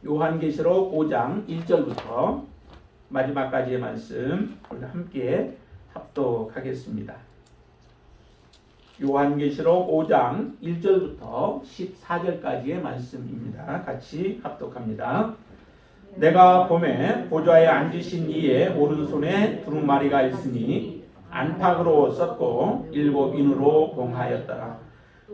요한계시록 5장 1절부터 마지막까지의 말씀 우리 함께 합독하겠습니다. 요한계시록 5장 1절부터 14절까지의 말씀입니다. 같이 합독합니다. 내가 보매 보좌에 앉으신 이의 오른손에 두루마리가 있으니 안팎으로 썼고 7인으로 봉하였더라.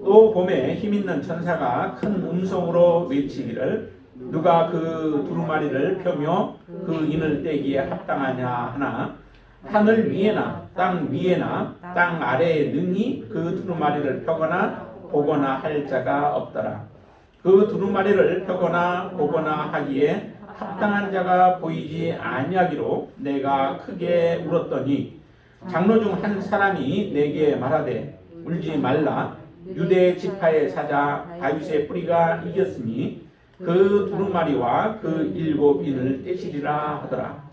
또 보매 힘있는 천사가 큰 음성으로 외치기를 누가 그 두루마리를 펴며 그 인을 떼기에 합당하냐 하나 하늘 위에나 땅 위에나 땅 아래에 능히 그 두루마리를 펴거나 보거나 할 자가 없더라. 그 두루마리를 펴거나 보거나 하기에 합당한 자가 보이지 아니하기로 내가 크게 울었더니 장로 중 한 사람이 내게 말하되 울지 말라. 유대 지파의 사자 다윗의 뿌리가 이겼으니 그 두루마리와 그 7인을 떼시리라 하더라.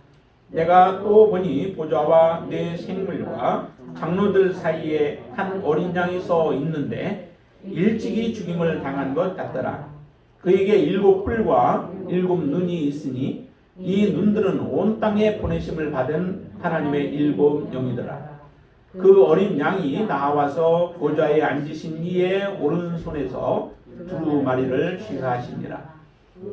내가 또 보니 보좌와 네 생물과 장로들 사이에 한 어린 양이 서 있는데 일찍이 죽임을 당한 것 같더라. 그에게 7뿔과 7눈이 있으니 이 눈들은 온 땅에 보내심을 받은 하나님의 7영이더라. 그 어린 양이 나와서 보좌에 앉으신 이의 오른손에서 두루마리를 취하시니라.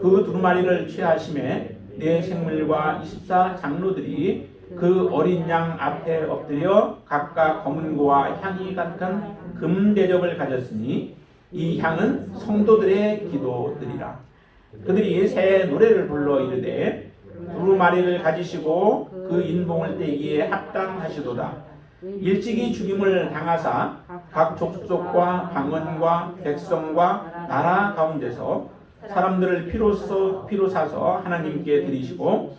그 두루마리를 취하심에 네 생물과 24 장로들이 그 어린 양 앞에 엎드려 각각 검은고와 향이 같은 금 대접을 가졌으니 이 향은 성도들의 기도들이라. 그들이 새 노래를 불러 이르되 두루마리를 가지시고 그 인봉을 떼기에 합당하시도다. 일찍이 죽임을 당하사 각 족속과 방언과 백성과 나라 가운데서 사람들을 피로 사서 하나님께 드리시고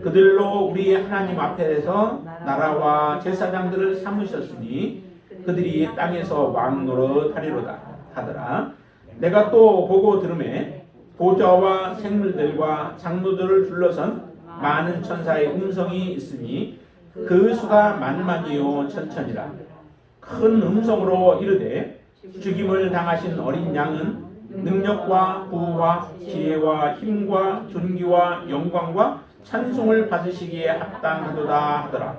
그들로 우리 하나님 앞에서 나라와 제사장들을 삼으셨으니 그들이 땅에서 왕 노릇하리로다 하더라. 내가 또 보고 들으매 보좌와 생물들과 장로들을 둘러선 많은 천사의 음성이 있으니 그 수가 만만이요 천천이라. 큰 음성으로 이르되 죽임을 당하신 어린 양은 능력과 부와 지혜와 힘과 존귀와 영광과 찬송을 받으시기에 합당하도다 하더라.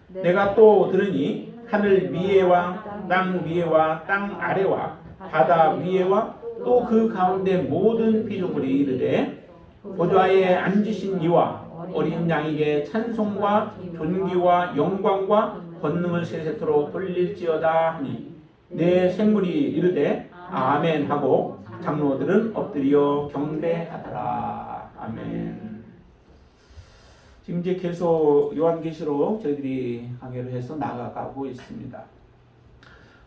내가 또 들으니 하늘 위에와 땅 위에와 땅 아래와 바다 위에와 또 그 가운데 모든 피조물이 이르되 보좌에 앉으신 이와 어린 양에게 찬송과 존귀와 영광과 권능을 세세토록 돌릴지어다 하니 내 생물이 이르되 아멘 하고 장로들은 엎드려 경배하더라. 아멘. 지금 이제 계속 요한계시록 저희들이 강의를 해서 나아가고 있습니다.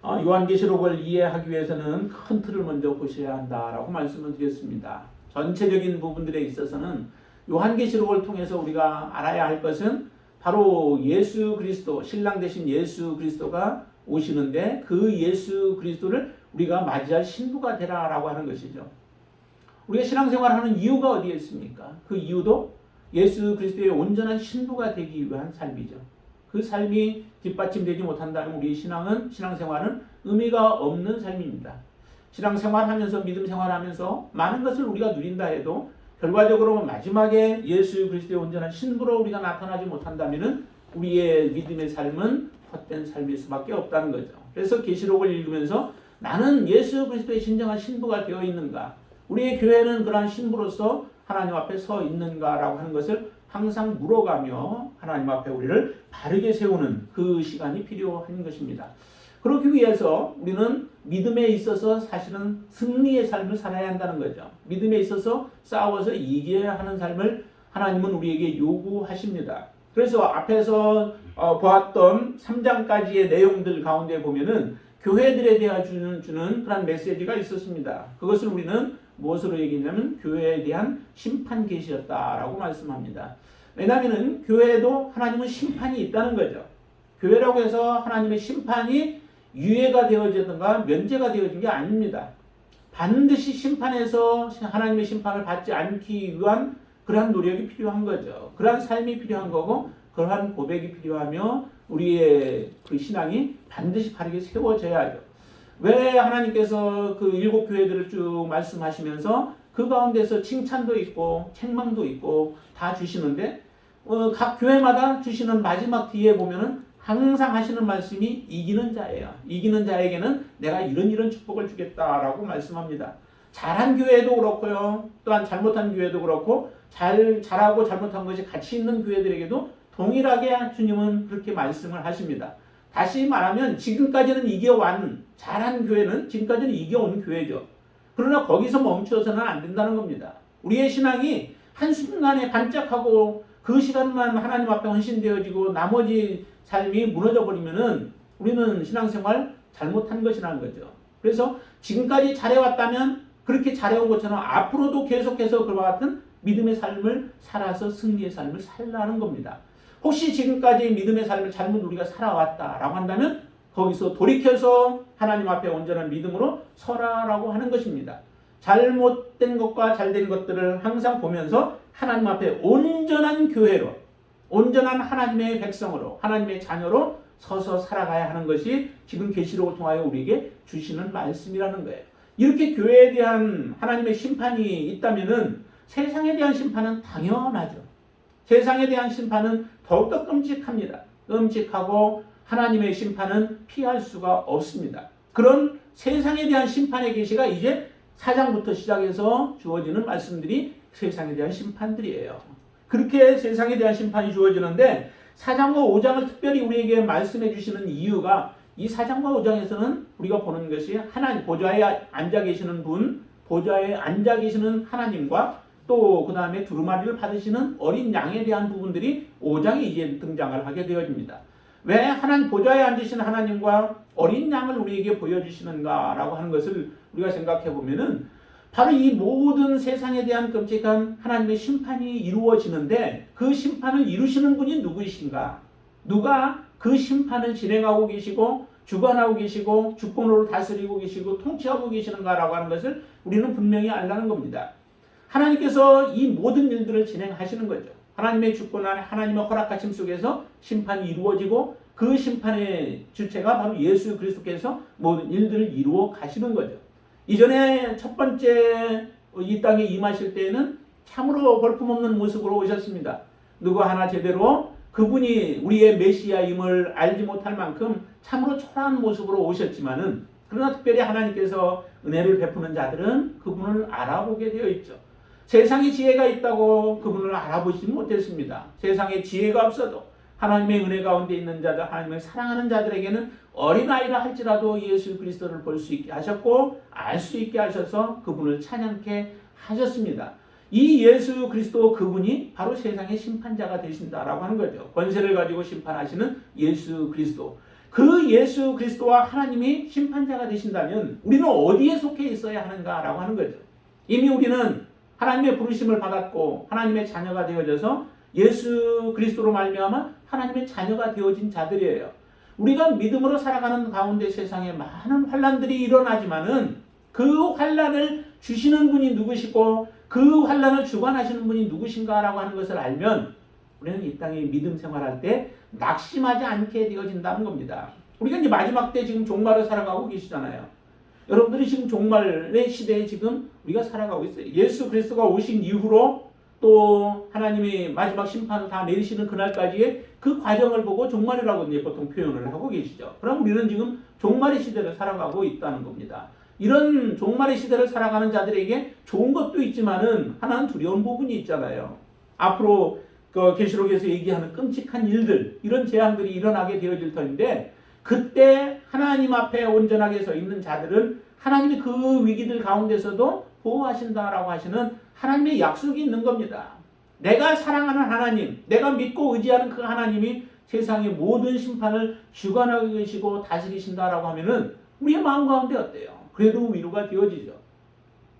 요한계시록을 이해하기 위해서는 큰 틀을 먼저 보셔야 한다라고 말씀을 드렸습니다. 전체적인 부분들에 있어서는 요한계시록을 통해서 우리가 알아야 할 것은 바로 예수 그리스도, 신랑 되신 예수 그리스도가 오시는데 그 예수 그리스도를 우리가 맞이할 신부가 되라라고 하는 것이죠. 우리가 신앙생활을 하는 이유가 어디에 있습니까? 그 이유도 예수 그리스도의 온전한 신부가 되기 위한 삶이죠. 그 삶이 뒷받침되지 못한다면 우리 신앙생활은 의미가 없는 삶입니다. 신앙생활하면서 믿음 생활하면서 많은 것을 우리가 누린다 해도 결과적으로 마지막에 예수 그리스도의 온전한 신부로 우리가 나타나지 못한다면 우리의 믿음의 삶은 헛된 삶일 수밖에 없다는 거죠. 그래서 계시록을 읽으면서 나는 예수 그리스도의 진정한 신부가 되어 있는가? 우리의 교회는 그러한 신부로서 하나님 앞에 서 있는가라고 하는 것을 항상 물어가며 하나님 앞에 우리를 바르게 세우는 그 시간이 필요한 것입니다. 그러기 위해서 우리는 믿음에 있어서 사실은 승리의 삶을 살아야 한다는 거죠. 믿음에 있어서 싸워서 이겨야 하는 삶을 하나님은 우리에게 요구하십니다. 그래서 앞에서 보았던 3장까지의 내용들 가운데 보면은 교회들에 대해 주는 그런 메시지가 있었습니다. 그것을 우리는 무엇으로 얘기했냐면 교회에 대한 심판 계시였다라고 말씀합니다. 왜냐하면 교회에도 하나님은 심판이 있다는 거죠. 교회라고 해서 하나님의 심판이 유예가 되어지든가 면제가 되어진 게 아닙니다. 반드시 심판에서 하나님의 심판을 받지 않기 위한 그러한 노력이 필요한 거죠. 그러한 삶이 필요한 거고 그러한 고백이 필요하며 우리의 그 신앙이 반드시 바르게 세워져야 하죠. 왜 하나님께서 그 7 교회들을 쭉 말씀하시면서 그 가운데서 칭찬도 있고 책망도 있고 다 주시는데 각 교회마다 주시는 마지막 뒤에 보면은 항상 하시는 말씀이 이기는 자예요. 이기는 자에게는 내가 이런 축복을 주겠다라고 말씀합니다. 잘한 교회도 그렇고요. 또한 잘못한 교회도 그렇고 잘하고 잘못한 것이 같이 있는 교회들에게도 동일하게 주님은 그렇게 말씀을 하십니다. 다시 말하면 지금까지는 이겨온 잘한 교회는 지금까지는 이겨온 교회죠. 그러나 거기서 멈춰서는 안 된다는 겁니다. 우리의 신앙이 한순간에 반짝하고 그 시간만 하나님 앞에 헌신되어지고 나머지 삶이 무너져버리면은 우리는 신앙생활 잘못한 것이라는 거죠. 그래서 지금까지 잘해왔다면 그렇게 잘해온 것처럼 앞으로도 계속해서 그와 같은 믿음의 삶을 살아서 승리의 삶을 살라는 겁니다. 혹시 지금까지 믿음의 삶을 잘못 우리가 살아왔다라고 한다면 거기서 돌이켜서 하나님 앞에 온전한 믿음으로 서라라고 하는 것입니다. 잘못된 것과 잘된 것들을 항상 보면서 하나님 앞에 온전한 교회로, 온전한 하나님의 백성으로, 하나님의 자녀로 서서 살아가야 하는 것이 지금 계시록을 통하여 우리에게 주시는 말씀이라는 거예요. 이렇게 교회에 대한 하나님의 심판이 있다면은 세상에 대한 심판은 당연하죠. 세상에 대한 심판은 더욱더 끔찍합니다. 끔찍하고 하나님의 심판은 피할 수가 없습니다. 그런 세상에 대한 심판의 계시가 이제 4장부터 시작해서 주어지는 말씀들이 세상에 대한 심판들이에요. 그렇게 세상에 대한 심판이 주어지는데 4장과 5장을 특별히 우리에게 말씀해 주시는 이유가 이 4장과 5장에서는 우리가 보는 것이 하나님 보좌에 앉아 계시는 분, 보좌에 앉아 계시는 하나님과 또 그 다음에 두루마리를 받으시는 어린 양에 대한 부분들이 5장에 이제 등장을 하게 되어집니다. 왜 하나님 보좌에 앉으신 하나님과 어린 양을 우리에게 보여주시는가라고 하는 것을 우리가 생각해 보면은 바로 이 모든 세상에 대한 끔찍한 하나님의 심판이 이루어지는데 그 심판을 이루시는 분이 누구이신가? 누가 그 심판을 진행하고 계시고 주관하고 계시고 주권으로 다스리고 계시고 통치하고 계시는가라고 하는 것을 우리는 분명히 알라는 겁니다. 하나님께서 이 모든 일들을 진행하시는 거죠. 하나님의 주권 안에 하나님의 허락하심 속에서 심판이 이루어지고 그 심판의 주체가 바로 예수 그리스도께서 모든 일들을 이루어 가시는 거죠. 이전에 첫 번째 이 땅에 임하실 때에는 참으로 볼품없는 모습으로 오셨습니다. 누구 하나 제대로 그분이 우리의 메시아임을 알지 못할 만큼 참으로 초라한 모습으로 오셨지만은 그러나 특별히 하나님께서 은혜를 베푸는 자들은 그분을 알아보게 되어 있죠. 세상에 지혜가 있다고 그분을 알아보지 못했습니다. 세상에 지혜가 없어도 하나님의 은혜 가운데 있는 자들, 하나님을 사랑하는 자들에게는 어린아이라 할지라도 예수 그리스도를 볼 수 있게 하셨고 알 수 있게 하셔서 그분을 찬양케 하셨습니다. 이 예수 그리스도 그분이 바로 세상의 심판자가 되신다라고 하는 거죠. 권세를 가지고 심판하시는 예수 그리스도. 그 예수 그리스도와 하나님이 심판자가 되신다면 우리는 어디에 속해 있어야 하는가라고 하는 거죠. 이미 우리는 하나님의 부르심을 받았고 하나님의 자녀가 되어져서 예수 그리스도로 말미암아 하나님의 자녀가 되어진 자들이에요. 우리가 믿음으로 살아가는 가운데 세상에 많은 환난들이 일어나지만은 그 환난을 주시는 분이 누구시고 그 환난을 주관하시는 분이 누구신가라고 하는 것을 알면 우리는 이 땅에 믿음 생활할 때 낙심하지 않게 되어진다는 겁니다. 우리가 이제 마지막 때 지금 종말을 살아가고 계시잖아요. 여러분들이 지금 종말의 시대에 지금 우리가 살아가고 있어요. 예수 그리스도가 오신 이후로 또 하나님이 마지막 심판을 다 내리시는 그날까지의 그 과정을 보고 종말이라고 이제 보통 표현을 하고 계시죠. 그럼 우리는 지금 종말의 시대를 살아가고 있다는 겁니다. 이런 종말의 시대를 살아가는 자들에게 좋은 것도 있지만은 하나는 두려운 부분이 있잖아요. 앞으로 그 계시록에서 얘기하는 끔찍한 일들, 이런 재앙들이 일어나게 되어질 터인데 그때 하나님 앞에 온전하게 서 있는 자들은 하나님이 그 위기들 가운데서도 보호하신다라고 하시는 하나님의 약속이 있는 겁니다. 내가 사랑하는 하나님, 내가 믿고 의지하는 그 하나님이 세상의 모든 심판을 주관하고 계시고 다스리신다라고 하면은 우리의 마음 가운데 어때요? 그래도 위로가 되어지죠.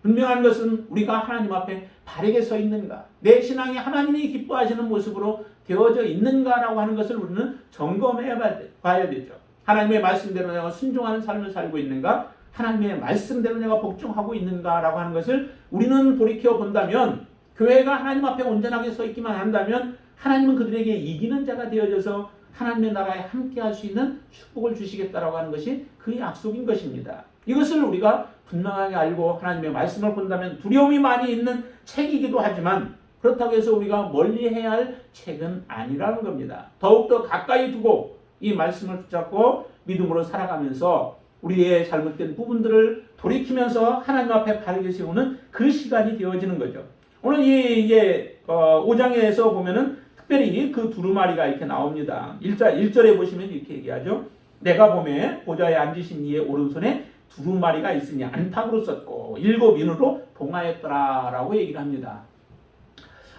분명한 것은 우리가 하나님 앞에 바르게 서 있는가, 내 신앙이 하나님이 기뻐하시는 모습으로 되어져 있는가라고 하는 것을 우리는 점검해 봐야 되죠. 하나님의 말씀대로 내가 순종하는 삶을 살고 있는가, 하나님의 말씀대로 내가 복종하고 있는가라고 하는 것을 우리는 돌이켜 본다면, 교회가 하나님 앞에 온전하게 서 있기만 한다면 하나님은 그들에게 이기는 자가 되어져서 하나님의 나라에 함께 할 수 있는 축복을 주시겠다라고 하는 것이 그 약속인 것입니다. 이것을 우리가 분명하게 알고 하나님의 말씀을 본다면 두려움이 많이 있는 책이기도 하지만 그렇다고 해서 우리가 멀리해야 할 책은 아니라는 겁니다. 더욱더 가까이 두고 이 말씀을 붙잡고 믿음으로 살아가면서 우리의 잘못된 부분들을 돌이키면서 하나님 앞에 바르게 세우는 그 시간이 되어지는 거죠. 오늘 이제 5장에서 보면은 특별히 그 두루마리가 이렇게 나옵니다. 1절에 보시면 이렇게 얘기하죠. 내가 보매 보좌에 앉으신 이의 오른손에 두루마리가 있으니 안팎으로 썼고 7인으로 봉하였더라 라고 얘기를 합니다.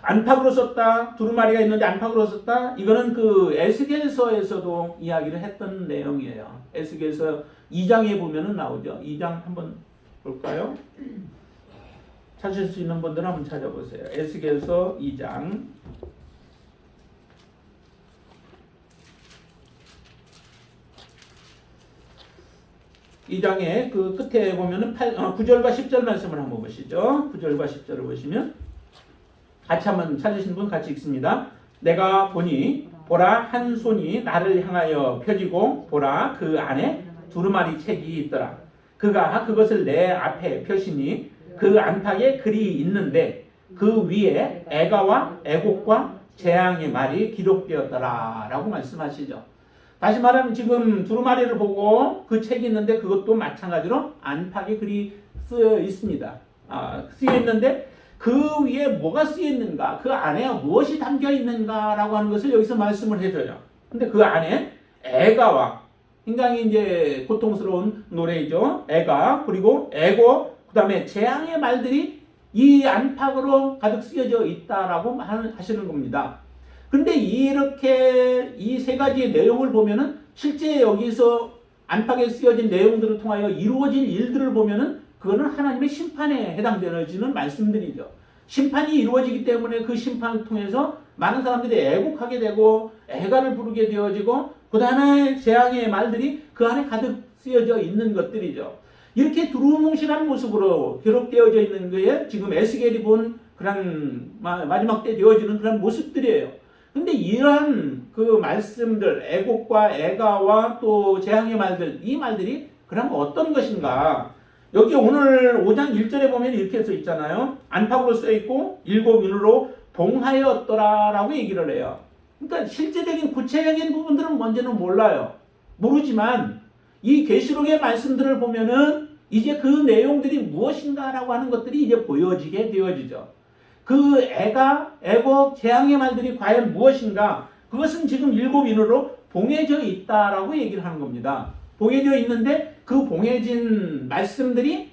안팎으로 썼다, 두루마리가 있는데 안팎으로 썼다. 이거는 그 에스겔서에서도 이야기를 했던 내용이에요. 에스겔서 2장에 보면은 나오죠. 2장 한번 볼까요? 찾을 수 있는 분들은 한번 찾아보세요. 에스겔서 2장 2장의 그 끝에 보면은 9절과 10절 말씀을 한번 보시죠. 9절과 10절을 보시면 같이 한번 찾으신 분 같이 읽습니다. 내가 보니 보라 한 손이 나를 향하여 펴지고 보라 그 안에 두루마리 책이 있더라. 그가 그것을 내 앞에 펴시니 그 안팎에 글이 있는데 그 위에 애가와 애곡과 재앙의 말이 기록되었더라 라고 말씀하시죠. 다시 말하면 지금 두루마리를 보고 그 책이 있는데 그것도 마찬가지로 안팎에 글이 쓰여 있습니다. 쓰여 있는데 그 위에 뭐가 쓰여 있는가, 그 안에 무엇이 담겨 있는가라고 하는 것을 여기서 말씀을 해줘요. 근데 그 안에 애가와 굉장히 이제 고통스러운 노래이죠. 애가 그리고 애고 그다음에 재앙의 말들이 이 안팎으로 가득 쓰여져 있다라고 하시는 겁니다. 근데 이렇게 이 세 가지의 내용을 보면은 실제 여기서 안팎에 쓰여진 내용들을 통하여 이루어질 일들을 보면은 그거는 하나님의 심판에 해당되어지는 말씀들이죠. 심판이 이루어지기 때문에 그 심판을 통해서 많은 사람들이 애곡하게 되고 애가를 부르게 되어지고 그 다음에 재앙의 말들이 그 안에 가득 쓰여져 있는 것들이죠. 이렇게 두루뭉실한 모습으로 기록되어져 있는 거에 지금 에스겔이 본 그런 마지막 때 되어지는 그런 모습들이에요. 근데 이러한 그 말씀들, 애곡과 애가와 또 재앙의 말들, 이 말들이 그럼 어떤 것인가? 여기 오늘 5장 1절에 보면 이렇게 써 있잖아요. 안팎으로 써 있고 7인으로 봉하였더라 라고 얘기를 해요. 그러니까 실제적인 구체적인 부분들은 뭔지는 몰라요. 모르지만 이 계시록의 말씀들을 보면은 이제 그 내용들이 무엇인가라고 하는 것들이 이제 보여지게 되어지죠. 그 애가, 애곡, 재앙의 말들이 과연 무엇인가? 그것은 지금 7인으로 봉해져 있다라고 얘기를 하는 겁니다. 봉해져 있는데 그 봉해진 말씀들이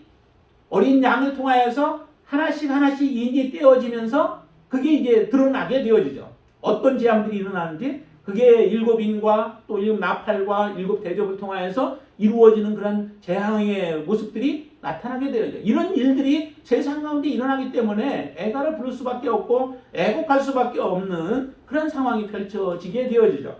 어린 양을 통하여서 하나씩 인이 떼어지면서 그게 이제 드러나게 되어지죠. 어떤 재앙들이 일어나는지 그게 7인과 또 7나팔과 7대접을 통하여서 이루어지는 그런 재앙의 모습들이 나타나게 되어져. 이런 일들이 세상 가운데 일어나기 때문에 애가를 부를 수밖에 없고 애곡할 수밖에 없는 그런 상황이 펼쳐지게 되어지죠.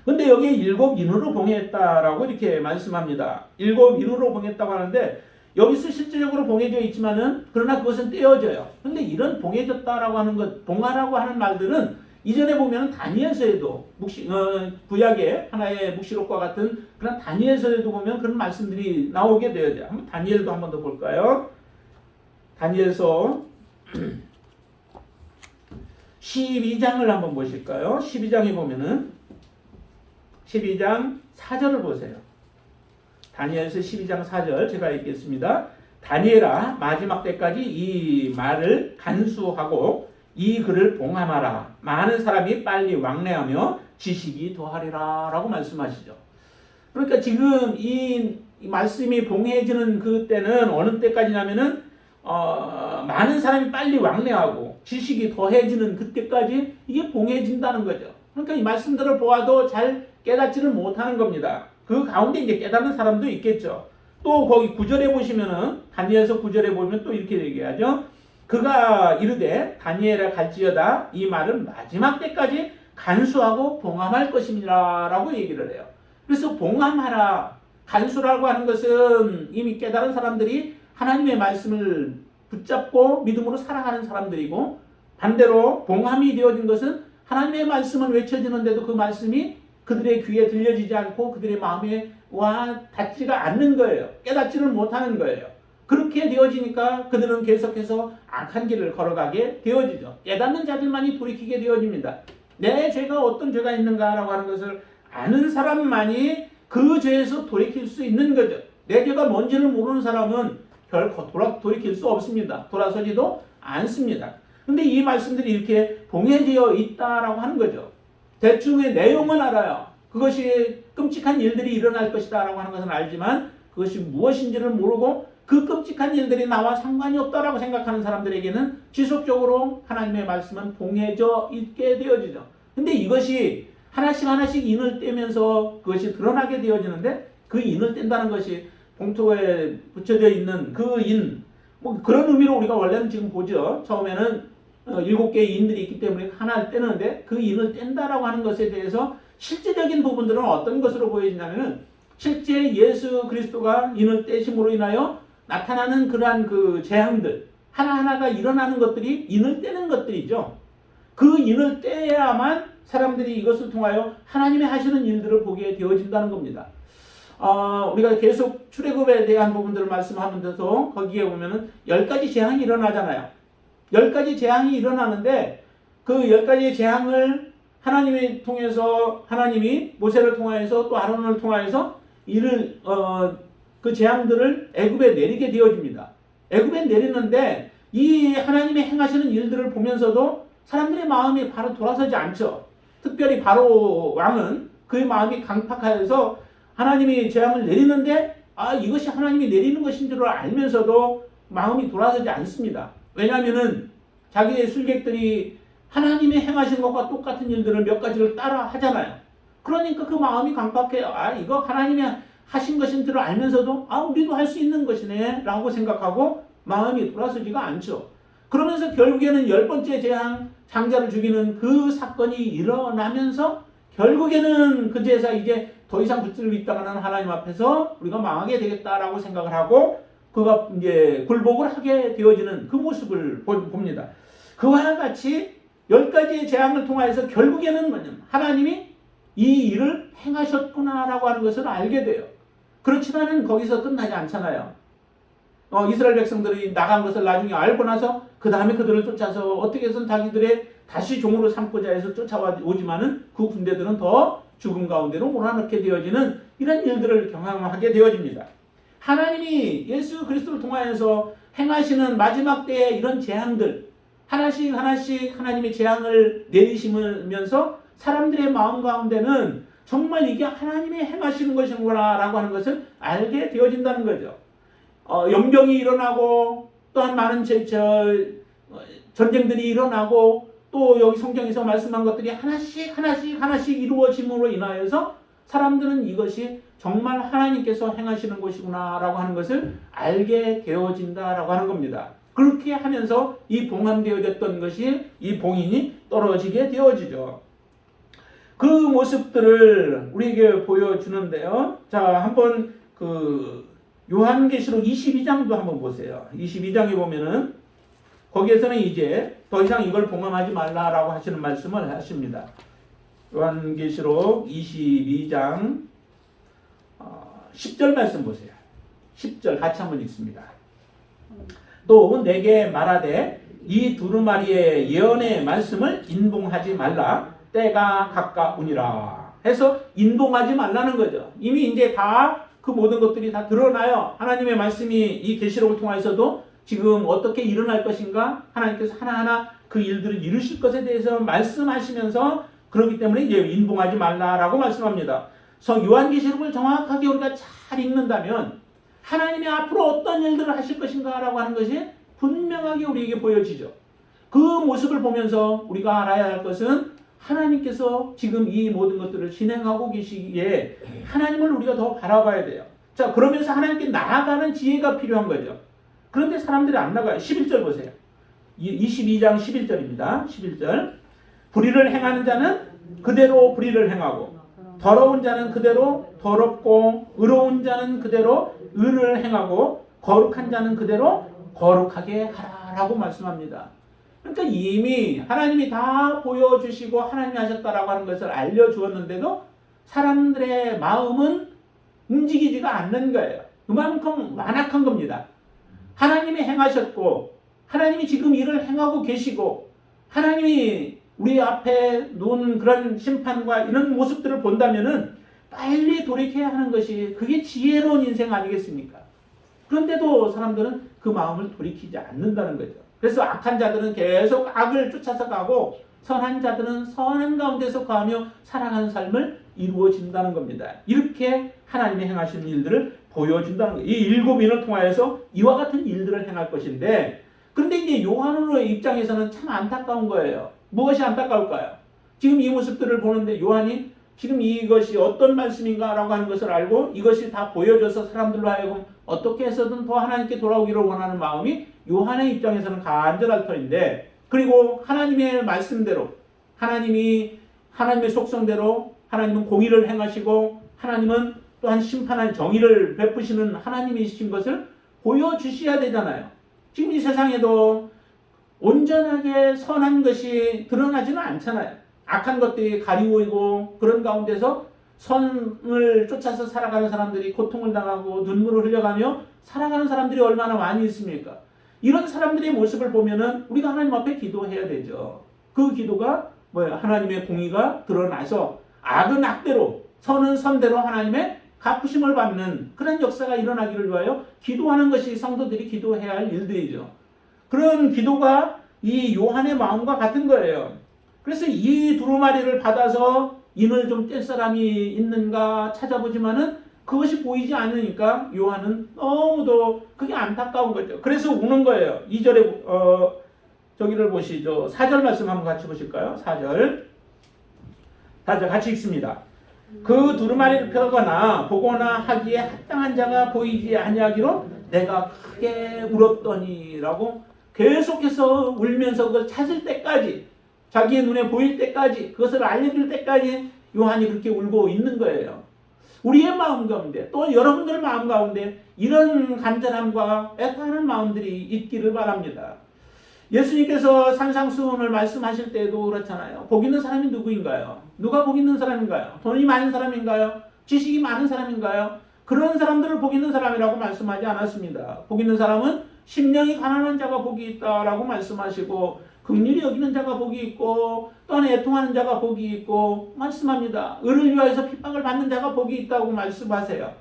근데 여기에 7인으로 봉했다라고 이렇게 말씀합니다. 7인으로 봉했다고 하는데 여기서 실질적으로 봉해져 있지만은 그러나 그것은 떼어져요. 근데 이런 봉해졌다라고 하는 것, 봉하라고 하는 말들은 이전에 보면 다니엘서에도 구약의 하나의 묵시록과 같은 그런 다니엘서에도 보면 그런 말씀들이 나오게 되어요. 한번 다니엘도 한 번 더 볼까요? 다니엘서 12장을 한번 보실까요? 12장에 보면은 12장 4절을 보세요. 다니엘서 12장 4절 제가 읽겠습니다. 다니엘아 마지막 때까지 이 말을 간수하고 이 글을 봉함하라. 많은 사람이 빨리 왕래하며 지식이 더하리라 라고 말씀하시죠. 그러니까 지금 이 말씀이 봉해지는 그때는 어느 때까지냐면은 많은 사람이 빨리 왕래하고 지식이 더해지는 그때까지 이게 봉해진다는 거죠. 그러니까 이 말씀들을 보아도 잘 깨닫지를 못하는 겁니다. 그 가운데 이제 깨닫는 사람도 있겠죠. 또 거기 9절에 보시면은 다니엘서 9절에 보면 또 이렇게 얘기하죠. 그가 이르되 다니엘아 갈지어다 이 말은 마지막 때까지 간수하고 봉함할 것입니다 라고 얘기를 해요. 그래서 봉함하라, 간수라고 하는 것은 이미 깨달은 사람들이 하나님의 말씀을 붙잡고 믿음으로 살아가는 사람들이고, 반대로 봉함이 되어진 것은 하나님의 말씀은 외쳐지는데도 그 말씀이 그들의 귀에 들려지지 않고 그들의 마음에 와 닿지가 않는 거예요. 깨닫지를 못하는 거예요. 그렇게 되어지니까 그들은 계속해서 악한 길을 걸어가게 되어지죠. 깨닫는 자들만이 돌이키게 되어집니다. 내 죄가 어떤 죄가 있는가라고 하는 것을 아는 사람만이 그 죄에서 돌이킬 수 있는 거죠. 내 죄가 뭔지를 모르는 사람은 결코 돌이킬 수 없습니다. 돌아서지도 않습니다. 근데 이 말씀들이 이렇게 봉해지어 있다라고 하는 거죠. 대충의 내용은 알아요. 그것이 끔찍한 일들이 일어날 것이다라고 하는 것은 알지만 그것이 무엇인지를 모르고 그 끔찍한 일들이 나와 상관이 없다라고 생각하는 사람들에게는 지속적으로 하나님의 말씀은 봉해져 있게 되어지죠. 근데 이것이 하나씩 인을 떼면서 그것이 드러나게 되어지는데 그 인을 뗀다는 것이 봉투에 붙여져 있는 그 인, 뭐 그런 의미로 우리가 원래는 지금 보죠. 처음에는 7개의 인들이 있기 때문에 하나를 떼는데 그 인을 뗀다라고 하는 것에 대해서 실제적인 부분들은 어떤 것으로 보여지냐면은 실제 예수 그리스도가 인을 떼심으로 인하여 나타나는 그러한 그 재앙들 하나하나가 일어나는 것들이 인을 떼는 것들이죠. 그 인을 떼야만 사람들이 이것을 통하여 하나님의 하시는 일들을 보게 되어진다는 겁니다. 우리가 계속 출애굽에 대한 부분들을 말씀하면서도 거기에 보면은 10가지 재앙이 일어나잖아요. 10가지 재앙이 일어나는데 그 10가지 재앙을 하나님이 통해서 하나님이 모세를 통하여서 또 아론을 통하여서 이를 그 재앙들을 애굽에 내리게 되어집니다. 애굽에 내리는데 이 하나님의 행하시는 일들을 보면서도 사람들의 마음이 바로 돌아서지 않죠. 특별히 바로 왕은 그의 마음이 강팍하여서 하나님이 재앙을 내리는데 이것이 하나님이 내리는 것인 줄 알면서도 마음이 돌아서지 않습니다. 왜냐하면은 자기의 술객들이 하나님의 행하신 것과 똑같은 일들을 몇 가지를 따라 하잖아요. 그러니까 그 마음이 강팍해요. 이거 하나님이 하신 것인 줄 알면서도 우리도 할 수 있는 것이네 라고 생각하고 마음이 돌아서지가 않죠. 그러면서 결국에는 10번째 재앙, 장자를 죽이는 그 사건이 일어나면서 결국에는 그제서 이제 더 이상 붙들고 있다가는 하나님 앞에서 우리가 망하게 되겠다라고 생각을 하고 그가 이제 굴복을 하게 되어지는 그 모습을 봅니다. 그와 같이 10가지의 재앙을 통하여서 결국에는 뭐냐면 하나님이 이 일을 행하셨구나라고 하는 것을 알게 돼요. 그렇지만은 거기서 끝나지 않잖아요. 이스라엘 백성들이 나간 것을 나중에 알고 나서 그 다음에 그들을 쫓아서 어떻게 해서든 자기들의 다시 종으로 삼고자 해서 쫓아오지만은 그 군대들은 더 죽음 가운데로 몰아넣게 되어지는 이런 일들을 경험하게 되어집니다. 하나님이 예수 그리스도를 통하여서 행하시는 마지막 때의 이런 재앙들 하나씩 하나님의 재앙을 내리시면서 사람들의 마음 가운데는 정말 이게 하나님이 행하시는 것이구나 라고 하는 것을 알게 되어진다는 거죠. 연병이 일어나고 또한 많은 전쟁들이 일어나고 또 여기 성경에서 말씀한 것들이 하나씩 이루어짐으로 인하여서 사람들은 이것이 정말 하나님께서 행하시는 것이구나 라고 하는 것을 알게 되어진다라고 하는 겁니다. 그렇게 하면서 이 봉함되어졌던 것이 이 봉인이 떨어지게 되어지죠. 그 모습들을 우리에게 보여주는데요. 자, 한번 그 요한계시록 22장도 한번 보세요. 22장에 보면은 거기에서는 이제 더 이상 이걸 봉함하지 말라라고 하시는 말씀을 하십니다. 요한계시록 22장 10절 말씀 보세요. 10절 같이 한번 읽습니다. 또 내게 말하되 이 두루마리의 예언의 말씀을 인봉하지 말라. 때가 가까우니라 해서 인봉하지 말라는 거죠. 이미 이제 다 그 모든 것들이 다 드러나요. 하나님의 말씀이 이 계시록을 통해서도 지금 어떻게 일어날 것인가 하나님께서 하나하나 그 일들을 이루실 것에 대해서 말씀하시면서 그렇기 때문에 이제 인봉하지 말라라고 말씀합니다. 그래서 요한계시록을 정확하게 우리가 잘 읽는다면 하나님이 앞으로 어떤 일들을 하실 것인가라고 하는 것이 분명하게 우리에게 보여지죠. 그 모습을 보면서 우리가 알아야 할 것은 하나님께서 지금 이 모든 것들을 진행하고 계시기에 하나님을 우리가 더 바라봐야 돼요. 자, 그러면서 하나님께 나아가는 지혜가 필요한 거죠. 그런데 사람들이 안 나가요. 11절 보세요. 22장 11절입니다. 11절. 불의를 행하는 자는 그대로 불의를 행하고 더러운 자는 그대로 더럽고 의로운 자는 그대로 의를 행하고 거룩한 자는 그대로 거룩하게 하라라고 말씀합니다. 그러니까 이미 하나님이 다 보여주시고 하나님이 하셨다라고 하는 것을 알려주었는데도 사람들의 마음은 움직이지가 않는 거예요. 그만큼 완악한 겁니다. 하나님이 행하셨고 하나님이 지금 일을 행하고 계시고 하나님이 우리 앞에 놓은 그런 심판과 이런 모습들을 본다면은 빨리 돌이켜야 하는 것이 그게 지혜로운 인생 아니겠습니까? 그런데도 사람들은 그 마음을 돌이키지 않는다는 거죠. 그래서 악한 자들은 계속 악을 쫓아서 가고 선한 자들은 선한 가운데서 거하며 살아가는 삶을 이루어진다는 겁니다. 이렇게 하나님이 행하시는 일들을 보여준다는 거예요. 이 7인을 통하여서 이와 같은 일들을 행할 것인데, 그런데 이제 요한의 입장에서는 참 안타까운 거예요. 무엇이 안타까울까요? 지금 이 모습들을 보는데 요한이 지금 이것이 어떤 말씀인가라고 하는 것을 알고 이것이 다 보여져서 사람들로 하여금 어떻게 해서든 더 하나님께 돌아오기를 원하는 마음이 요한의 입장에서는 간절할 터인데, 그리고 하나님의 말씀대로 하나님의 속성대로 하나님은 공의를 행하시고 하나님은 또한 심판한 정의를 베푸시는 하나님이신 것을 보여주셔야 되잖아요. 지금 이 세상에도 온전하게 선한 것이 드러나지는 않잖아요. 악한 것들이 가리우고 그런 가운데서 선을 쫓아서 살아가는 사람들이 고통을 당하고 눈물을 흘려가며 살아가는 사람들이 얼마나 많이 있습니까? 이런 사람들의 모습을 보면은 우리가 하나님 앞에 기도해야 되죠. 그 기도가 뭐예요? 하나님의 공의가 드러나서 악은 악대로 선은 선대로 하나님의 갚으심을 받는 그런 역사가 일어나기를 위하여 기도하는 것이 성도들이 기도해야 할 일들이죠. 그런 기도가 이 요한의 마음과 같은 거예요. 그래서 이 두루마리를 받아서 인을 좀 뗄 사람이 있는가 찾아보지만은 그것이 보이지 않으니까 요한은 너무도 그게 안타까운 거죠. 그래서 우는 거예요. 2절에 저기를 보시죠. 4절 말씀 한번 같이 보실까요? 4절. 다들 같이 읽습니다. 그 두루마리를 펴거나 보거나 하기에 합당한 자가 보이지 아니하기로 내가 크게 울었더니라고 계속해서 울면서 그걸 찾을 때까지, 자기의 눈에 보일 때까지, 그것을 알려줄 때까지 요한이 그렇게 울고 있는 거예요. 우리의 마음 가운데 또 여러분들 마음 가운데 이런 간절함과 애타는 마음들이 있기를 바랍니다. 예수님께서 산상수훈을 말씀하실 때도 그렇잖아요. 복 있는 사람이 누구인가요? 누가 복 있는 사람인가요? 돈이 많은 사람인가요? 지식이 많은 사람인가요? 그런 사람들을 복 있는 사람이라고 말씀하지 않았습니다. 복 있는 사람은 심령이 가난한 자가 복이 있다라고 말씀하시고 긍휼히 여기는 자가 복이 있고 또한 애통하는 자가 복이 있고 말씀합니다. 의를 위하여서 핍박을 받는 자가 복이 있다고 말씀하세요.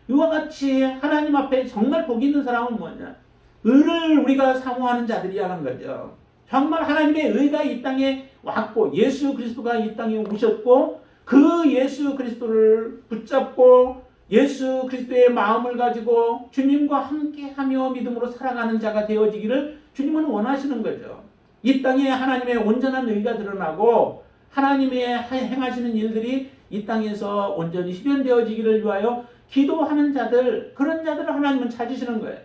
이와 같이 하나님 앞에 정말 복이 있는 사람은 뭐냐? 의를 우리가 사모하는 자들이라는 거죠. 정말 하나님의 의가 이 땅에 왔고 예수 그리스도가 이 땅에 오셨고 그 예수 그리스도를 붙잡고 예수 그리스도의 마음을 가지고 주님과 함께하며 믿음으로 살아가는 자가 되어지기를 주님은 원하시는 거죠. 이 땅에 하나님의 온전한 의가 드러나고 하나님의 행하시는 일들이 이 땅에서 온전히 실현되어지기를 위하여 기도하는 자들, 그런 자들을 하나님은 찾으시는 거예요.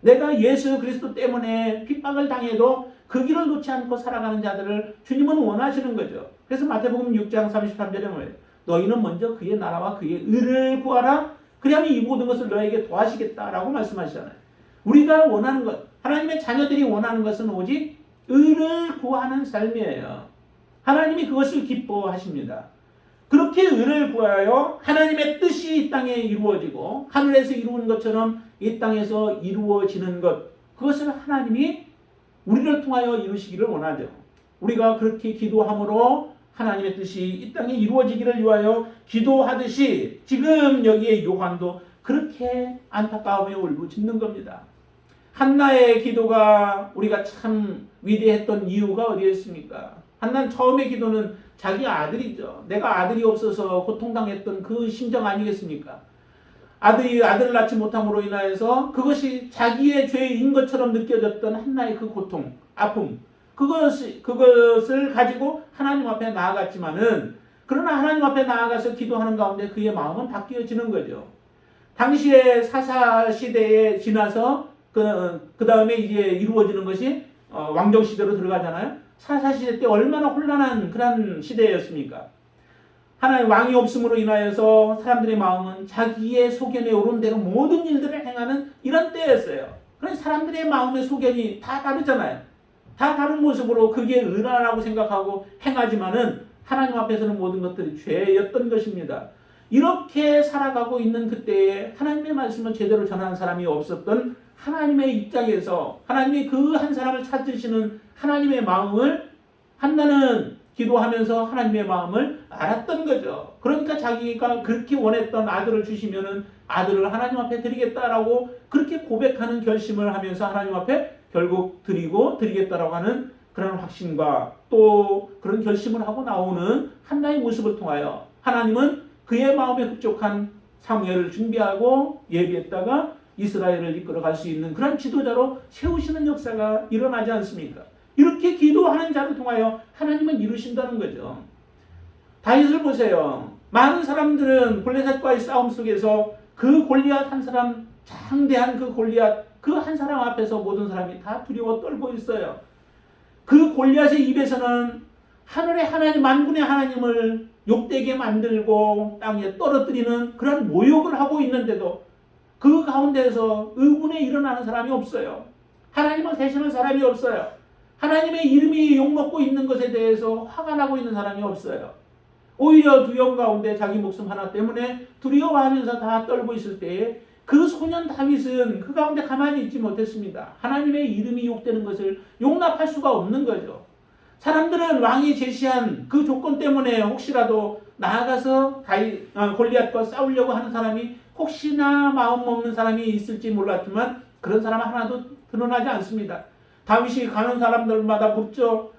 내가 예수 그리스도 때문에 핍박을 당해도 그 길을 놓지 않고 살아가는 자들을 주님은 원하시는 거죠. 그래서 마태복음 6장 33절에 뭐예요? 너희는 먼저 그의 나라와 그의 의를 구하라. 그리하면 이 모든 것을 너에게 더하시겠다라고 말씀하시잖아요. 우리가 원하는 것, 하나님의 자녀들이 원하는 것은 오직 의를 구하는 삶이에요. 하나님이 그것을 기뻐하십니다. 그렇게 의를 구하여 하나님의 뜻이 이 땅에 이루어지고 하늘에서 이루어진 것처럼 이 땅에서 이루어지는 것, 그것을 하나님이 우리를 통하여 이루시기를 원하죠. 우리가 그렇게 기도함으로 하나님의 뜻이 이 땅에 이루어지기를 위하여 기도하듯이 지금 여기에 요한도 그렇게 안타까움에 울부짖는 겁니다. 한나의 기도가 우리가 참 위대했던 이유가 어디에 있습니까? 한나는 처음의 기도는 자기 아들이죠. 내가 아들이 없어서 고통당했던 그 심정 아니겠습니까? 아들을 낳지 못함으로 인하여서 그것이 자기의 죄인 것처럼 느껴졌던 한나의 그 고통, 아픔, 그것을 가지고 하나님 앞에 나아갔지만은, 그러나 하나님 앞에 나아가서 기도하는 가운데 그의 마음은 바뀌어지는 거죠. 당시에 사사 시대에 지나서 그 다음에 이제 이루어지는 것이 왕정 시대로 들어가잖아요. 사사 시대 때 얼마나 혼란한 그런 시대였습니까? 하나님 왕이 없음으로 인하여서 사람들의 마음은 자기의 소견에 오른 대로 모든 일들을 행하는 이런 때였어요. 그래서 사람들의 마음의 소견이 다 다르잖아요. 다 다른 모습으로 그게 의라라고 생각하고 행하지만은 하나님 앞에서는 모든 것들이 죄였던 것입니다. 이렇게 살아가고 있는 그때에 하나님의 말씀을 제대로 전하는 사람이 없었던 하나님의 입장에서 하나님이 그 한 사람을 찾으시는 하나님의 마음을 한나는 기도하면서 하나님의 마음을 알았던 거죠. 그러니까 자기가 그렇게 원했던 아들을 주시면은 아들을 하나님 앞에 드리겠다라고 그렇게 고백하는 결심을 하면서 하나님 앞에 결국 드리겠다라고 하는 그런 확신과 또 그런 결심을 하고 나오는 한나의 모습을 통하여 하나님은 그의 마음에 흡족한 사무엘을 준비하고 예비했다가 이스라엘을 이끌어갈 수 있는 그런 지도자로 세우시는 역사가 일어나지 않습니까? 이렇게 기도하는 자를 통하여 하나님은 이루신다는 거죠. 다윗을 보세요. 많은 사람들은 골리앗과의 싸움 속에서 그 골리앗 한 사람, 장대한 그 골리앗 그 한 사람 앞에서 모든 사람이 다 두려워 떨고 있어요. 그 골리앗의 입에서는 하늘의 하나님, 만군의 하나님을 욕되게 만들고 땅에 떨어뜨리는 그런 모욕을 하고 있는데도 그 가운데에서 의문에 일어나는 사람이 없어요. 하나님을 대신할 사람이 없어요. 하나님의 이름이 욕먹고 있는 것에 대해서 화가 나고 있는 사람이 없어요. 오히려 두려움 가운데 자기 목숨 하나 때문에 두려워하면서 다 떨고 있을 때에 그 소년 다윗은 그 가운데 가만히 있지 못했습니다. 하나님의 이름이 욕되는 것을 용납할 수가 없는 거죠. 사람들은 왕이 제시한 그 조건 때문에 혹시라도 나아가서 골리앗과 싸우려고 하는 사람이 혹시나 마음 먹는 사람이 있을지 몰랐지만 그런 사람 하나도 드러나지 않습니다. 다윗이 가는 사람들마다 묻죠.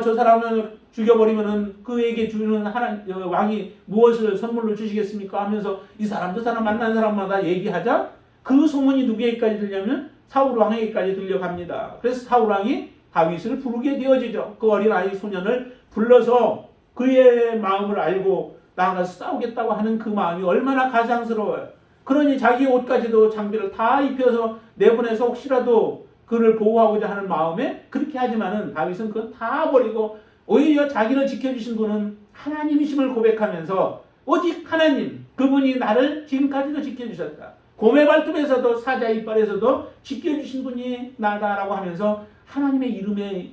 저 사람을 죽여버리면은 그에게 주는 왕이 무엇을 선물로 주시겠습니까? 하면서 이 사람 저 사람 만난 사람마다 얘기하자 그 소문이 누구에게까지 들려면 사울 왕에게까지 들려갑니다. 그래서 사울 왕이 다윗을 부르게 되어지죠. 그 어린아이 소년을 불러서 그의 마음을 알고 나아가서 싸우겠다고 하는 그 마음이 얼마나 가장스러워요. 그러니 자기 옷까지도 장비를 다 입혀서 내보내서 혹시라도 그를 보호하고자 하는 마음에 그렇게 하지만은 다윗은 그건 다 버리고 오히려 자기를 지켜주신 분은 하나님이심을 고백하면서 오직 하나님, 그분이 나를 지금까지도 지켜주셨다. 곰의 발톱에서도 사자 이빨에서도 지켜주신 분이 나다라고 하면서 하나님의 이름에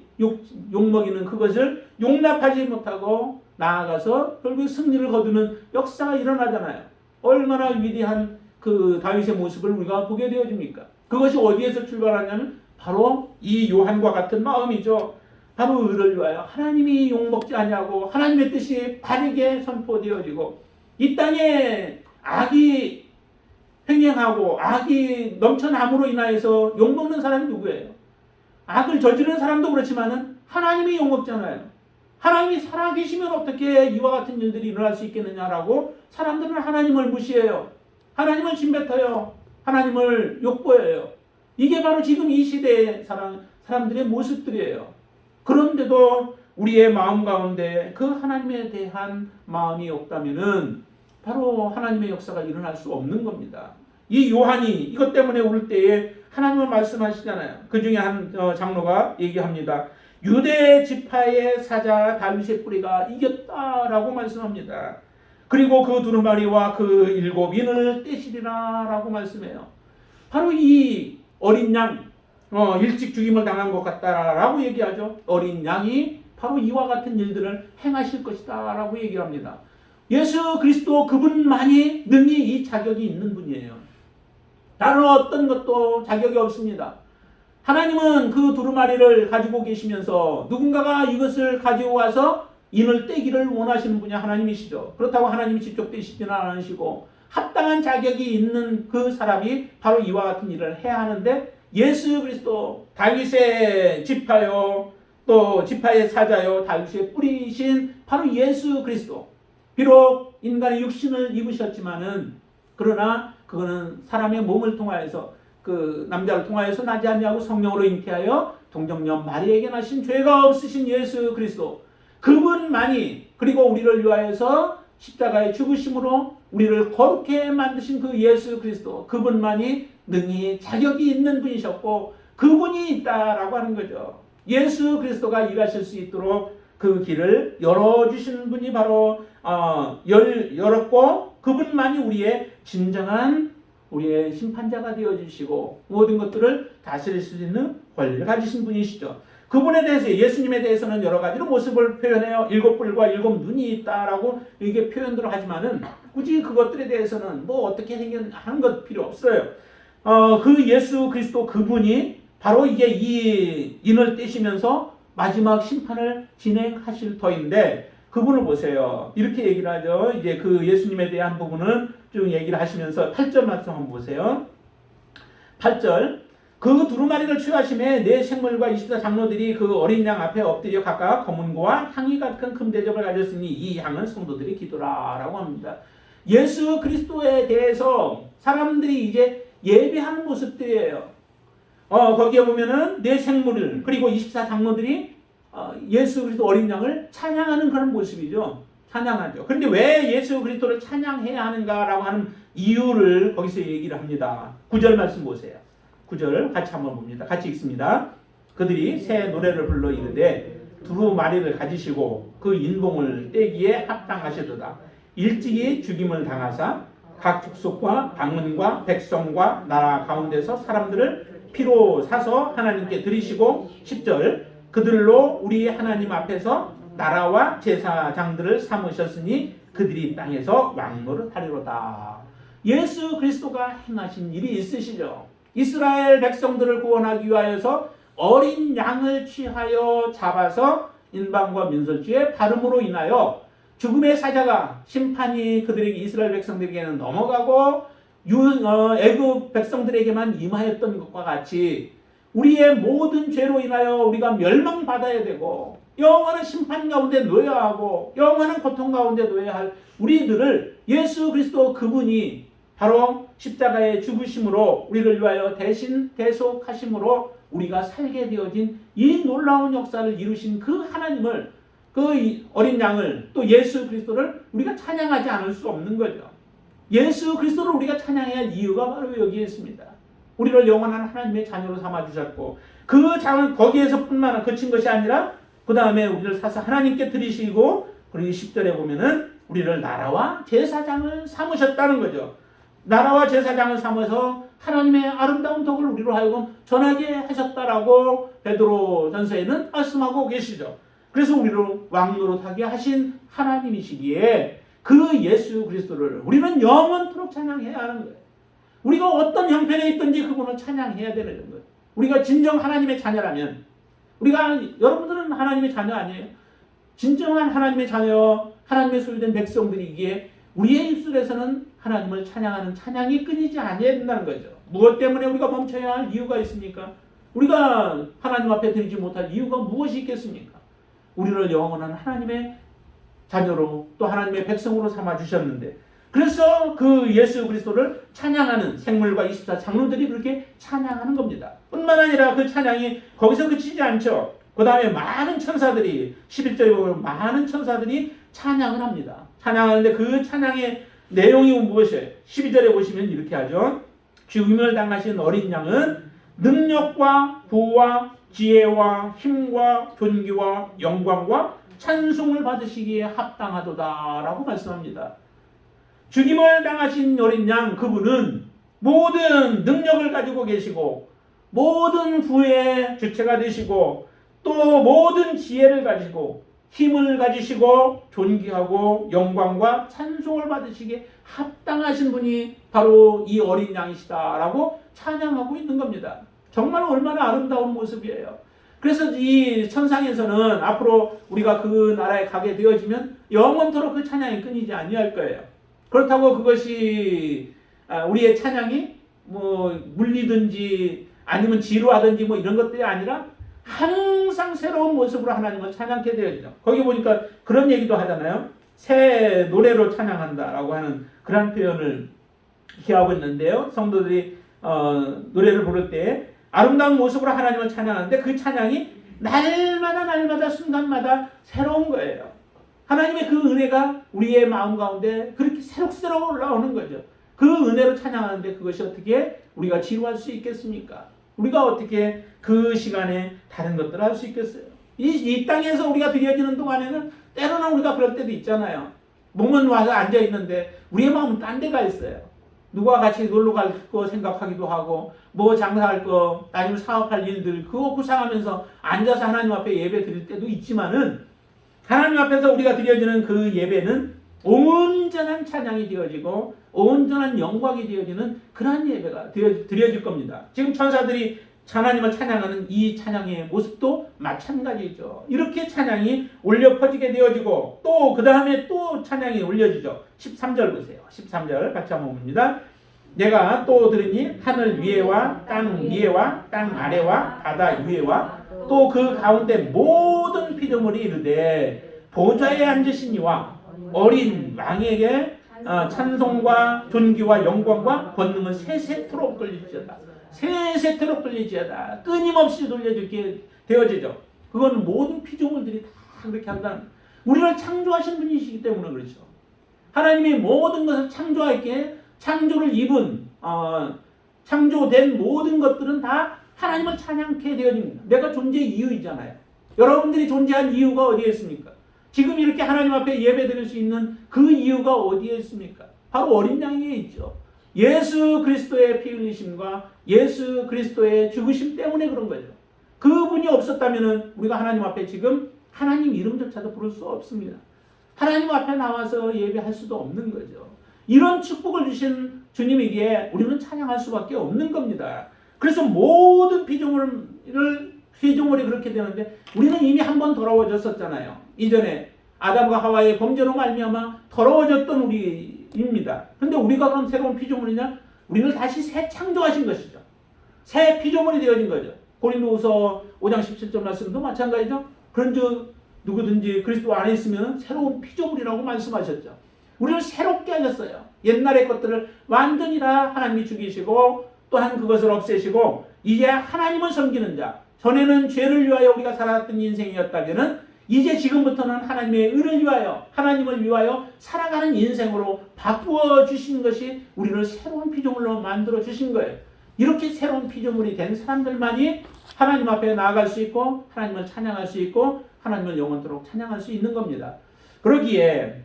욕먹이는 그것을 용납하지 못하고 나아가서 결국 승리를 거두는 역사가 일어나잖아요. 얼마나 위대한 그 다윗의 모습을 우리가 보게 되어집니까? 그것이 어디에서 출발하냐면 바로 이 요한과 같은 마음이죠. 바로 의를 위하여 하나님이 욕먹지 아니하고 하나님의 뜻이 바르게 선포되어지고 이 땅에 악이 횡행하고 악이 넘쳐남으로 인하여서 욕먹는 사람이 누구예요? 악을 저지르는 사람도 그렇지만은 하나님이 욕먹잖아요. 하나님이 살아계시면 어떻게 이와 같은 일들이 일어날 수 있겠느냐라고 사람들은 하나님을 무시해요. 하나님을 침뱉어요. 하나님을 욕보여요. 이게 바로 지금 이 시대의 사람들의 모습들이에요. 그런데도 우리의 마음 가운데 그 하나님에 대한 마음이 없다면은 바로 하나님의 역사가 일어날 수 없는 겁니다. 이 요한이 이것 때문에 울 때에 하나님을 말씀하시잖아요. 그 중에 한 장로가 얘기합니다. 유대 지파의 사자 다윗의 뿌리가 이겼다라고 말씀합니다. 그리고 그 두루마리와 그 7인을 떼시리라 라고 말씀해요. 바로 이 어린 양, 일찍 죽임을 당한 것 같다라고 얘기하죠. 어린 양이 바로 이와 같은 일들을 행하실 것이다 라고 얘기를 합니다. 예수 그리스도 그분만이 능히 이 자격이 있는 분이에요. 다른 어떤 것도 자격이 없습니다. 하나님은 그 두루마리를 가지고 계시면서 누군가가 이것을 가지고 와서 인을 떼기를 원하시는 분이 하나님이시죠. 그렇다고 하나님이 직접 떼시지는 않으시고 합당한 자격이 있는 그 사람이 바로 이와 같은 일을 해야 하는데 예수 그리스도 다윗의 지파요 또 지파의 사자요 다윗의 뿌리이신 바로 예수 그리스도 비록 인간의 육신을 입으셨지만은 그러나 그거는 사람의 몸을 통하여서 그 남자를 통하여서 나지 아니하고 성령으로 잉태하여 동정녀 마리에게 나신 죄가 없으신 예수 그리스도 그분만이 그리고 우리를 위하여서 십자가의 죽으심으로 우리를 거룩해 만드신 그 예수 그리스도 그분만이 능히 자격이 있는 분이셨고 그분이 있다라고 하는 거죠. 예수 그리스도가 일하실 수 있도록 그 길을 열어주시는 분이 바로 열었고 그분만이 우리의 진정한 우리의 심판자가 되어주시고 모든 것들을 다스릴 수 있는 권리를 가지신 분이시죠. 그분에 대해서 예수님에 대해서는 여러 가지로 모습을 표현해요. 7뿔과 7눈이 있다라고 이게 표현들을 하지만은 굳이 그것들에 대해서는 뭐 어떻게 하는 것 필요 없어요. 그 예수 그리스도 그분이 바로 이게 이 인을 떼시면서 마지막 심판을 진행하실 터인데 그분을 보세요. 이렇게 얘기를 하죠. 이제 그 예수님에 대한 부분은 좀 얘기를 하시면서 8절 말씀 한번 보세요. 8절 그 두루마리를 취하심에 네 생물과 24장로들이 그 어린 양 앞에 엎드려 각각 검은고와 향이 같은 금 대접을 가졌으니 이 향은 성도들의 기도라라고 합니다. 예수 그리스도에 대해서 사람들이 이제 예배하는 모습들이에요. 거기에 보면은 네 생물을 그리고 24장로들이 예수 그리스도 어린 양을 찬양하는 그런 모습이죠. 찬양하죠. 그런데 왜 예수 그리스도를 찬양해야 하는가라고 하는 이유를 거기서 얘기를 합니다. 9절 말씀 보세요. 9절 같이 한번 봅니다. 같이 읽습니다. 그들이 새 노래를 불러 이르되 두루마리를 가지시고 그 인봉을 떼기에 합당하시도다. 일찍이 죽임을 당하사 각 족속과 방언과 백성과 나라 가운데서 사람들을 피로 사서 하나님께 드리시고 10절 그들로 우리 하나님 앞에서 나라와 제사장들을 삼으셨으니 그들이 땅에서 왕노를 하리로다. 예수 그리스도가 행하신 일이 있으시죠. 이스라엘 백성들을 구원하기 위하여서 어린 양을 취하여 잡아서 인방과 민설주의 발음으로 인하여 죽음의 사자가 심판이 그들에게 이스라엘 백성들에게는 넘어가고 애굽 백성들에게만 임하였던 것과 같이 우리의 모든 죄로 인하여 우리가 멸망받아야 되고 영원한 심판 가운데 놓여야 하고 영원한 고통 가운데 놓여야 할 우리들을 예수 그리스도 그분이 바로 십자가의 죽으심으로 우리를 위하여 대신 대속하심으로 우리가 살게 되어진 이 놀라운 역사를 이루신 그 하나님을 그 어린 양을 또 예수 그리스도를 우리가 찬양하지 않을 수 없는 거죠. 예수 그리스도를 우리가 찬양해야 할 이유가 바로 여기에 있습니다. 우리를 영원한 하나님의 자녀로 삼아주셨고 그 장은 거기에서뿐만 그친 것이 아니라 그 다음에 우리를 사서 하나님께 드리시고 그리고 10절에 보면은 우리를 나라와 제사장을 삼으셨다는 거죠. 나라와 제사장을 삼아서 하나님의 아름다운 덕을 우리로 하여금 전하게 하셨다라고 베드로 전서에는 말씀하고 계시죠. 그래서 우리를 왕노릇하게 하신 하나님이시기에 그 예수 그리스도를 우리는 영원토록 찬양해야 하는 거예요. 우리가 어떤 형편에 있든지 그분을 찬양해야 되는 거예요. 우리가 진정 하나님의 자녀라면 여러분들은 하나님의 자녀 아니에요? 진정한 하나님의 자녀, 하나님의 소유된 백성들이기에 우리의 입술에서는 하나님을 찬양하는 찬양이 끊이지 않아야 된다는 거죠. 무엇 때문에 우리가 멈춰야 할 이유가 있습니까? 우리가 하나님 앞에 드리지 못할 이유가 무엇이 있겠습니까? 우리를 영원한 하나님의 자녀로 또 하나님의 백성으로 삼아주셨는데 그래서 그 예수 그리스도를 찬양하는 생물과 24장로들이 그렇게 찬양하는 겁니다. 뿐만 아니라 그 찬양이 거기서 그치지 않죠. 그 다음에 많은 천사들이 11절에 보면 많은 천사들이 찬양을 합니다. 찬양하는데 그 찬양의 내용이 무엇이에요? 12절에 보시면 이렇게 하죠. 죽임을 당하신 어린 양은 능력과 부와 지혜와 힘과 존귀와 영광과 찬송을 받으시기에 합당하도다라고 말씀합니다. 죽임을 당하신 어린 양 그분은 모든 능력을 가지고 계시고 모든 부의 주체가 되시고 또 모든 지혜를 가지고 힘을 가지시고 존귀하고 영광과 찬송을 받으시기에 합당하신 분이 바로 이 어린 양이시다라고 찬양하고 있는 겁니다. 정말 얼마나 아름다운 모습이에요. 그래서 이 천상에서는 앞으로 우리가 그 나라에 가게 되어지면 영원토록 그 찬양이 끊이지 아니할 거예요. 그렇다고 그것이 우리의 찬양이 뭐 물리든지 아니면 지루하든지 뭐 이런 것들이 아니라 항상 새로운 모습으로 하나님을 찬양하게 되어지죠. 거기 보니까 그런 얘기도 하잖아요. 새 노래로 찬양한다라고 하는 그런 표현을 기하고 있는데요. 성도들이 노래를 부를 때 아름다운 모습으로 하나님을 찬양하는데 그 찬양이 날마다 순간마다 새로운 거예요. 하나님의 그 은혜가 우리의 마음 가운데 그렇게 새록새록 올라오는 거죠. 그 은혜로 찬양하는데 그것이 어떻게 우리가 지루할 수 있겠습니까? 우리가 어떻게 그 시간에 다른 것들을 할 수 있겠어요? 이 땅에서 우리가 드려지는 동안에는 때로는 우리가 그럴 때도 있잖아요. 몸은 와서 앉아있는데 우리의 마음은 딴 데가 있어요. 누가 같이 놀러 갈 거 생각하기도 하고 뭐 장사할 거 아니면 사업할 일들 그거 구상하면서 앉아서 하나님 앞에 예배 드릴 때도 있지만은 하나님 앞에서 우리가 드려지는 그 예배는 온전한 찬양이 되어지고 온전한 영광이 되어지는 그러한 예배가 드려질 겁니다. 지금 천사들이 하나님을 찬양하는 이 찬양의 모습도 마찬가지죠. 이렇게 찬양이 올려 퍼지게 되어지고 또 그 다음에 또 찬양이 올려지죠. 13절 보세요. 13절 같이 한번 봅니다. 내가 또 들으니 하늘 위에와 땅 위에와 땅 아래와 바다 위에와 또 그 가운데 모든 피조물이 이르되 보좌에 앉으신 이와 어린 왕에게 찬송과 존귀와 영광과 권능은 세세토록 돌릴지어다. 세세토록 돌릴지어다. 끊임없이 돌려주게 되어지죠. 그건 모든 피조물들이 다 그렇게 한다는, 우리를 창조하신 분이시기 때문에 그렇죠. 하나님이 모든 것을 창조하기에 창조를 입은 창조된 모든 것들은 다 하나님을 찬양케 되어집니다. 내가 존재의 이유이잖아요. 여러분들이 존재한 이유가 어디에 있습니까? 지금 이렇게 하나님 앞에 예배 드릴 수 있는 그 이유가 어디에 있습니까? 바로 어린 양에 있죠. 예수 그리스도의 피 흘리심과 예수 그리스도의 죽으심 때문에 그런 거죠. 그분이 없었다면 우리가 하나님 앞에 지금 하나님 이름조차도 부를 수 없습니다. 하나님 앞에 나와서 예배할 수도 없는 거죠. 이런 축복을 주신 주님에게 우리는 찬양할 수밖에 없는 겁니다. 그래서 모든 피조물이 그렇게 되는데 우리는 이미 한 번 더러워졌었잖아요. 이전에 아담과 하와의 범죄로 말미암아 더러워졌던 우리입니다. 그런데 우리가 그럼 새로운 피조물이냐? 우리를 다시 새 창조하신 것이죠. 새 피조물이 되어진 거죠. 고린도후서 5장 17절 말씀도 마찬가지죠. 그런즉 누구든지 그리스도 안에 있으면 새로운 피조물이라고 말씀하셨죠. 우리를 새롭게 하셨어요. 옛날의 것들을 완전히 다 하나님이 죽이시고 또한 그것을 없애시고 이제 하나님을 섬기는 자, 전에는 죄를 위하여 우리가 살았던 인생이었다면은 이제 지금부터는 하나님의 의를 위하여 하나님을 위하여 살아가는 인생으로 바꾸어 주신 것이 우리를 새로운 피조물로 만들어 주신 거예요. 이렇게 새로운 피조물이 된 사람들만이 하나님 앞에 나아갈 수 있고 하나님을 찬양할 수 있고 하나님을 영원토록 찬양할 수 있는 겁니다. 그러기에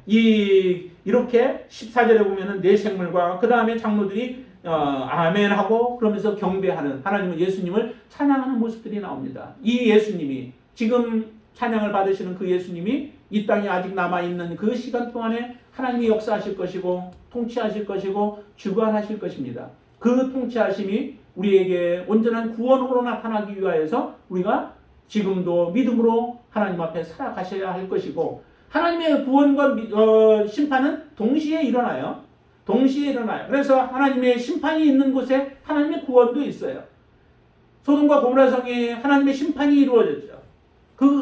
이렇게 14절에 보면은 네 생물과 그 다음에 장로들이 아멘하고 그러면서 경배하는 하나님은 예수님을 찬양하는 모습들이 나옵니다. 이 예수님이 지금 찬양을 받으시는 그 예수님이 이 땅에 아직 남아있는 그 시간 동안에 하나님이 역사하실 것이고 통치하실 것이고 주관하실 것입니다. 그 통치하심이 우리에게 온전한 구원으로 나타나기 위하여서 우리가 지금도 믿음으로 하나님 앞에 살아가셔야 할 것이고 하나님의 구원과 심판은 동시에 일어나요. 동시에 일어나요. 그래서 하나님의 심판이 있는 곳에 하나님의 구원도 있어요. 소돔과 고모라 성에 하나님의 심판이 이루어졌죠.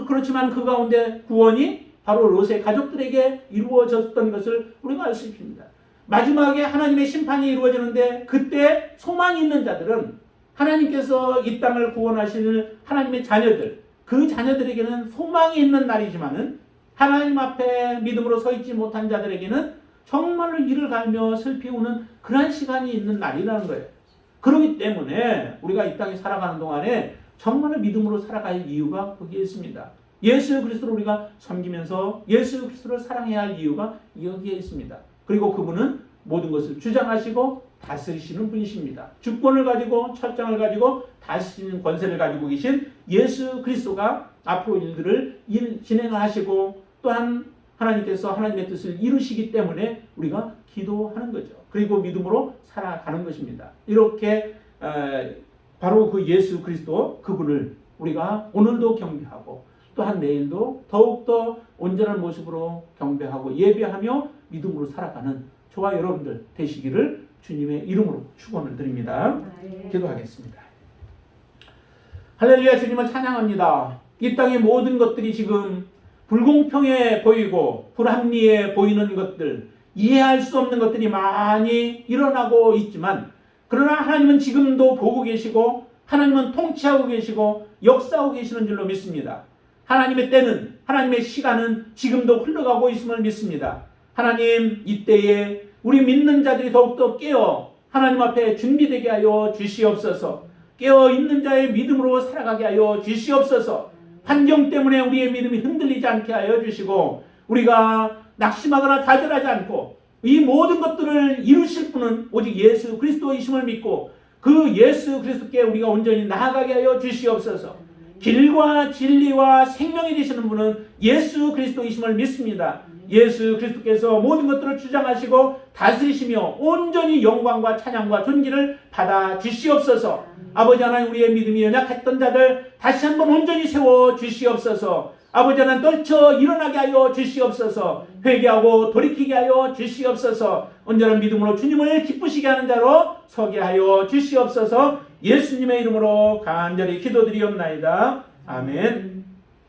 그렇지만 그 가운데 구원이 바로 롯의 가족들에게 이루어졌던 것을 우리가 알 수 있습니다. 마지막에 하나님의 심판이 이루어지는데 그때 소망이 있는 자들은 하나님께서 이 땅을 구원하시는 하나님의 자녀들, 그 자녀들에게는 소망이 있는 날이지만은 하나님 앞에 믿음으로 서 있지 못한 자들에게는 정말로 이를 갈며 슬피 우는 그런 시간이 있는 날이라는 거예요. 그렇기 때문에 우리가 이 땅에 살아가는 동안에 정말로 믿음으로 살아갈 이유가 거기에 있습니다. 예수 그리스도를 우리가 섬기면서 예수 그리스도를 사랑해야 할 이유가 여기에 있습니다. 그리고 그분은 모든 것을 주장하시고 다스리시는 분이십니다. 주권을 가지고 철장을 가지고 다스리는 권세를 가지고 계신 예수 그리스도가 앞으로 일들을 진행하시고 또한 하나님께서 하나님의 뜻을 이루시기 때문에 우리가 기도하는 거죠. 그리고 믿음으로 살아가는 것입니다. 이렇게 바로 그 예수 그리스도 그분을 우리가 오늘도 경배하고 또한 내일도 더욱더 온전한 모습으로 경배하고 예배하며 믿음으로 살아가는 저와 여러분들 되시기를 주님의 이름으로 축원을 드립니다. 기도하겠습니다. 할렐루야. 주님을 찬양합니다. 이 땅의 모든 것들이 지금 불공평해 보이고 불합리해 보이는 것들, 이해할 수 없는 것들이 많이 일어나고 있지만 그러나 하나님은 지금도 보고 계시고 하나님은 통치하고 계시고 역사하고 계시는 줄로 믿습니다. 하나님의 때는, 하나님의 시간은 지금도 흘러가고 있음을 믿습니다. 하나님, 이때에 우리 믿는 자들이 더욱더 깨어 하나님 앞에 준비되게 하여 주시옵소서. 깨어 있는 자의 믿음으로 살아가게 하여 주시옵소서. 환경 때문에 우리의 믿음이 흔들리지 않게 하여 주시고 우리가 낙심하거나 좌절하지 않고 이 모든 것들을 이루실 분은 오직 예수 그리스도이심을 믿고 그 예수 그리스도께 우리가 온전히 나아가게 하여 주시옵소서. 길과 진리와 생명이 되시는 분은 예수 그리스도이심을 믿습니다. 예수 그리스도께서 모든 것들을 주장하시고 다스리시며 온전히 영광과 찬양과 존귀를 받아 주시옵소서. 아버지 하나님, 우리의 믿음이 연약했던 자들 다시 한번 온전히 세워 주시옵소서. 아버지 하나님, 떨쳐 일어나게 하여 주시옵소서. 회개하고 돌이키게 하여 주시옵소서. 온전한 믿음으로 주님을 기쁘시게 하는 자로 서게 하여 주시옵소서. 예수님의 이름으로 간절히 기도드리옵나이다. 아멘.